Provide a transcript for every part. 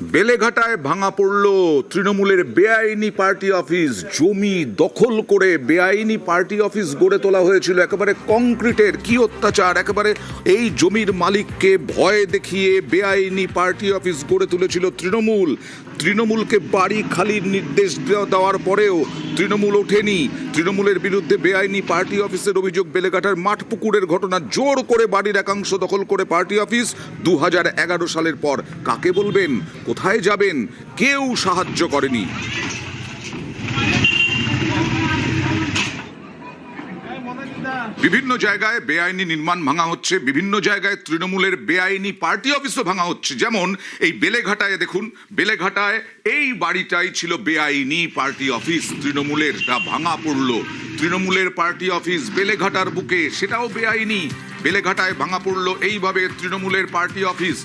বেলেঘাটায় ভাঙা পড়ল তৃণমূলের বেআইনি পার্টি অফিস। জমি দখল করে বেআইনি পার্টি অফিস গড়ে তোলা হয়েছিল। একেবারে কংক্রিটের কি অত্যাচার! একেবারে এই জমির মালিককে ভয় দেখিয়ে বেআইনি পার্টি অফিস গড়ে তুলেছিল তৃণমূলকে বাড়ি খালির নির্দেশ দেওয়ার পরেও তৃণমূল ওঠেনি। তৃণমূলের বিরুদ্ধে বেআইনি পার্টি অফিসের অভিযোগ। বেলেঘাটার মাঠপুকুরের ঘটনা। জোর করে বাড়ির একাংশ দখল করে পার্টি অফিস 2011 সালের পর। কাকে বলবেন, কোথায় যাবেন, কেউ সাহায্য করেনি। বিভিন্ন জায়গায় বেআইনি নির্মাণ ভাঙা হচ্ছে, বিভিন্ন জায়গায় তৃণমূলের বেআইনি পার্টি অফিসও ভাঙা হচ্ছে। যেমন এই বেলেঘাটায় দেখুন, বেলেঘাটায় এই বাড়িটাই ছিল বেআইনি পার্টি অফিস তৃণমূলের, তা ভাঙা পড়লো। তৃণমূলের পার্টি অফিস বেলেঘাটার বুকে, সেটাও বেআইনি। বেলেঘাটায় ভাঙা পড়লো এইভাবে তৃণমূলের পার্টি অফিস।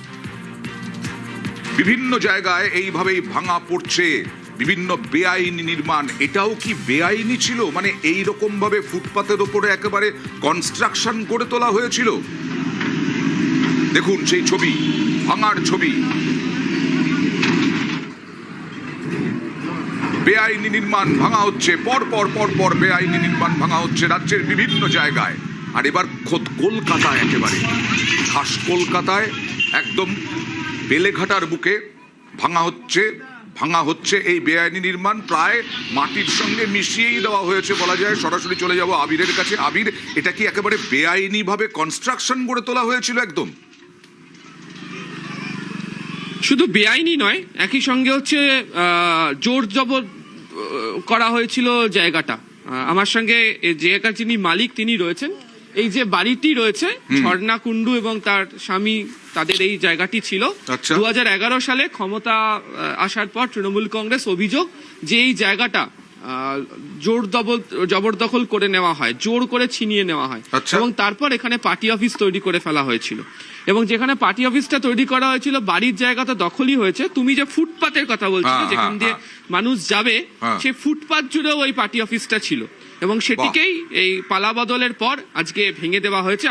বিভিন্ন জায়গায় এইভাবেই ভাঙা পড়ছে, বিভিন্ন বেআইনি নির্মাণ। এটাও কি বেআইনি ছিল? মানে এই রকম ভাবে ফুটপাতের ওপরে একেবারে কনস্ট্রাকশন গড়ে তোলা হয়েছিল। দেখুন সেই ছবি, ভাঙার ছবি। বেআইনি নির্মাণ ভাঙা হচ্ছে, পর পর বেআইনি নির্মাণ ভাঙা হচ্ছে রাজ্যের বিভিন্ন জায়গায়। আর এবার খোদ কলকাতায়, একেবারে খাস কলকাতায়, একদম বেলেঘাটার বুকে ভাঙা হচ্ছে এই বেআইনি নির্মাণ। প্রায় মাটির সঙ্গে মিশিয়েই দেওয়া হয়েছে বলা যায়। সরাসরি চলে যাব আবিরের কাছে। আবির, এটা কি একেবারে বেআইনি ভাবে কনস্ট্রাকশন গড়ে তোলা হয়েছিল? একদম শুধু বেআইনি নয়, একই সঙ্গে হচ্ছে জোর জবর করা হয়েছিল জায়গাটা। আমার সঙ্গে জায়গার যিনি মালিক তিনি রয়েছেন। এই যে বাড়িটি রয়েছে, ঝর্ণা কুণ্ডু এবং তার স্বামী, তাদের এই জায়গাটি ছিল। 2011 সালে ক্ষমতা আসার পর তৃণমূল কংগ্রেস অভিযোগ যে এই জায়গাটা জবরদখল করে নেওয়া হয়, জোর করে ছিনিয়ে নেওয়া হয়, এবং তারপর এখানে পার্টি অফিস তৈরি করে ফেলা হয়েছিল। এবং যেখানে পার্টি অফিসটা তৈরি করা হয়েছিল, বাড়ির জায়গা তো দখলই হয়েছে। তুমি যে ফুটপাতের কথা বলছিলে, যেখান দিয়ে মানুষ যাবে, সেই ফুটপাত জুড়েও ওই পার্টি অফিসটা ছিল, এবং সেটিকেই এই পালাবদলের পর আজকে ভেঙে দেওয়া হয়েছে।